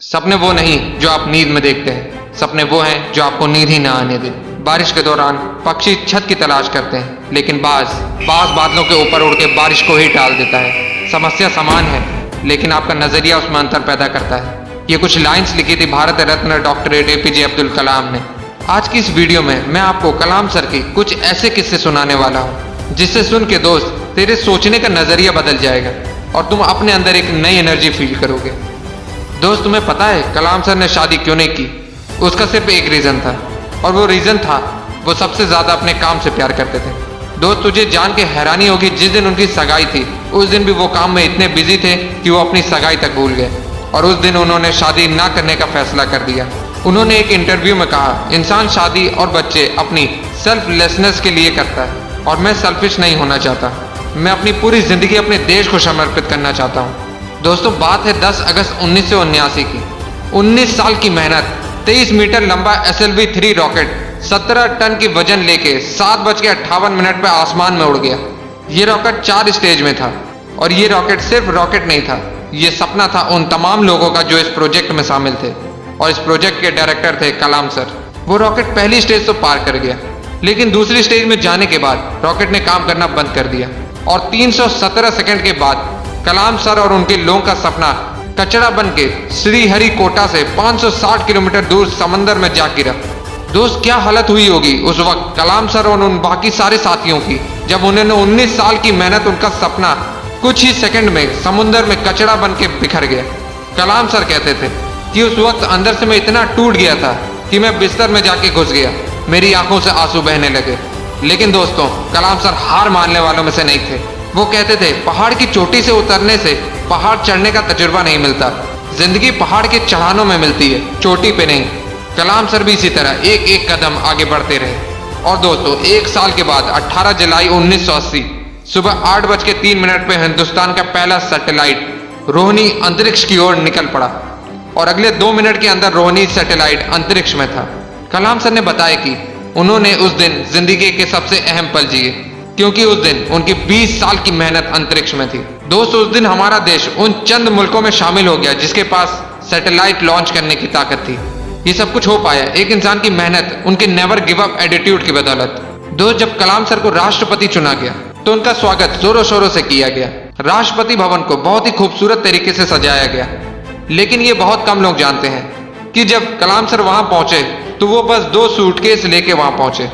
सपने वो नहीं जो आप नींद में देखते हैं, सपने वो हैं जो आपको नींद ही ना आने दें। बारिश के दौरान पक्षी छत की तलाश करते हैं, लेकिन बाज बादलों के ऊपर उड़ के बारिश को ही टाल देता है। समस्या समान है, लेकिन आपका नजरिया उसमें अंतर पैदा करता है। ये कुछ लाइंस लिखी थी भारत रत्न डॉक्टर APJ अब्दुल कलाम ने। आज की इस वीडियो में मैं आपको कलाम सर की कुछ ऐसे किस्से सुनाने वाला हूँ, जिससे सुन के दोस्त तेरे सोचने का नजरिया बदल जाएगा और तुम अपने अंदर एक नई एनर्जी फील करोगे। दोस्त, तुम्हें पता है कलाम सर ने शादी क्यों नहीं की? उसका सिर्फ एक रीजन था, और वो रीजन था वो सबसे ज्यादा अपने काम से प्यार करते थे। दोस्त, तुझे जान के हैरानी होगी, जिस दिन उनकी सगाई थी उस दिन भी वो काम में इतने बिजी थे कि वो अपनी सगाई तक भूल गए, और उस दिन उन्होंने शादी ना करने का फैसला कर दिया। उन्होंने एक इंटरव्यू में कहा, इंसान शादी और बच्चे अपनी सेल्फलेसनेस के लिए करता है, और मैं सेल्फिश नहीं होना चाहता। मैं अपनी पूरी जिंदगी अपने देश को समर्पित करना चाहता हूँ। दोस्तों, बात है 10 अगस्त 1979 की। 19 साल की मेहनत, 23 मीटर लंबा SLV-3 रॉकेट 17 टन की वजन लेके 7:58 पर आसमान में उड़ गया। ये रॉकेट 4 स्टेज में था, और ये रॉकेट सिर्फ रॉकेट नहीं था, ये सपना था उन तमाम लोगों का जो इस प्रोजेक्ट में शामिल थे, और इस प्रोजेक्ट के डायरेक्टर थे कलाम सर। वो रॉकेट पहली स्टेज तो पार कर गया, लेकिन दूसरी स्टेज में जाने के बाद रॉकेट ने काम करना बंद कर दिया, और 317 सेकंड के बाद कलाम सर और उनके लोगों का सपना कचरा बन के श्रीहरिकोटा से 560 किलोमीटर दूर समंदर में जा गिरा। दोस्त, क्या हालत हुई होगी उस वक्त कलाम सर और उन बाकी सारे साथियों की, जब उन्होंने 19 साल की मेहनत, उनका सपना कुछ ही सेकंड में समुद्र में कचरा बन के बिखर गया। कलाम सर कहते थे कि उस वक्त अंदर से मैं इतना टूट गया था कि मैं बिस्तर में जाके घुस गया, मेरी आंखों से आंसू बहने लगे। लेकिन दोस्तों, कलाम सर हार मानने वालों में से नहीं थे। वो कहते थे, पहाड़ की चोटी से उतरने से पहाड़ चढ़ने का तजुर्बा नहीं मिलता, जिंदगी पहाड़ के चढ़ानों में मिलती है, चोटी पे नहीं। कलाम सर भी इसी तरह एक एक कदम आगे बढ़ते रहे। और दोस्तों, एक साल के बाद 18 जुलाई 1980 सुबह 8:03 पे हिंदुस्तान का पहला सैटेलाइट रोहिणी अंतरिक्ष की ओर निकल पड़ा, और अगले 2 मिनट के अंदर रोहिणी सैटेलाइट अंतरिक्ष में था। कलाम सर ने बताया कि उन्होंने उस दिन जिंदगी के सबसे अहम पल जिए, क्योंकि उस दिन उनकी 20 साल की मेहनत अंतरिक्ष में थी। दोस्तों, उस दिन हमारा देश उन चंद मुल्कों में शामिल हो गया जिसके पास सैटेलाइट लॉन्च करने की ताकत थी। ये सब कुछ हो पाया एक इंसान की मेहनत, उनके नेवर गिव अप एटीट्यूड की बदौलत। दोस्त, जब कलाम सर को राष्ट्रपति चुना गया तो उनका स्वागत जोरों शोरों से किया गया। राष्ट्रपति भवन को बहुत ही खूबसूरत तरीके से सजाया गया, लेकिन ये बहुत कम लोग जानते हैं कि जब कलाम सर वहां पहुंचे तो वो बस 2 सूटकेस लेके वहां पहुंचे।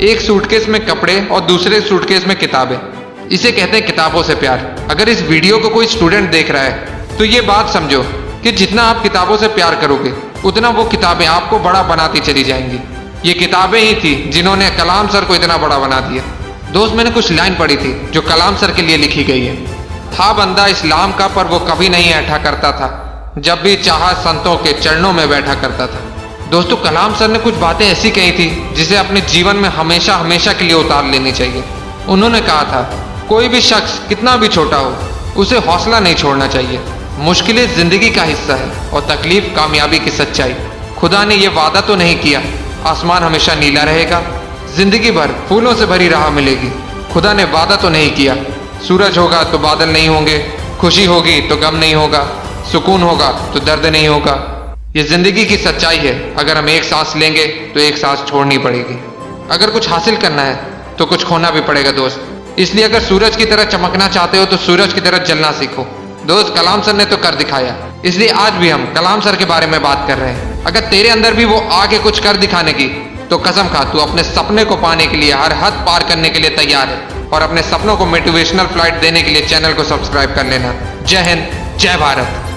एक सूटकेस में कपड़े और दूसरे सूटकेस में किताबें। इसे कहते हैं किताबों से प्यार। अगर इस वीडियो को कोई स्टूडेंट देख रहा है तो ये बात समझो कि जितना आप किताबों से प्यार करोगे, उतना वो किताबें आपको बड़ा बनाती चली जाएंगी। ये किताबें ही थी जिन्होंने कलाम सर को इतना बड़ा बना दिया। दोस्त, मैंने कुछ लाइन पढ़ी थी जो कलाम सर के लिए लिखी गई है। था बंदा इस्लाम का, पर वो कभी नहीं ऐठा करता था, जब भी चाहा संतों के चरणों में बैठा करता था। दोस्तों, कलाम सर ने कुछ बातें ऐसी कही थी जिसे अपने जीवन में हमेशा हमेशा के लिए उतार लेनी चाहिए। उन्होंने कहा था, कोई भी शख्स कितना भी छोटा हो, उसे हौसला नहीं छोड़ना चाहिए। मुश्किलें जिंदगी का हिस्सा है, और तकलीफ कामयाबी की सच्चाई। खुदा ने यह वादा तो नहीं किया आसमान हमेशा नीला रहेगा, जिंदगी भर फूलों से भरी राह मिलेगी। खुदा ने वादा तो नहीं किया सूरज होगा तो बादल नहीं होंगे, खुशी होगी तो गम नहीं होगा, सुकून होगा तो दर्द नहीं होगा। ये जिंदगी की सच्चाई है। अगर हम एक सांस लेंगे तो एक सांस छोड़नी पड़ेगी। अगर कुछ हासिल करना है तो कुछ खोना भी पड़ेगा दोस्त। इसलिए अगर सूरज की तरह चमकना चाहते हो तो सूरज की तरह जलना सीखो। दोस्त, कलाम सर ने तो कर दिखाया, इसलिए आज भी हम कलाम सर के बारे में बात कर रहे हैं। अगर तेरे अंदर भी वो आगे कुछ कर दिखाने की, तो कसम खा तू अपने सपने को पाने के लिए हर हद पार करने के लिए तैयार है। और अपने सपनों को मोटिवेशनल फ्लाइट देने के लिए चैनल को सब्सक्राइब कर लेना। जय हिंद, जय भारत।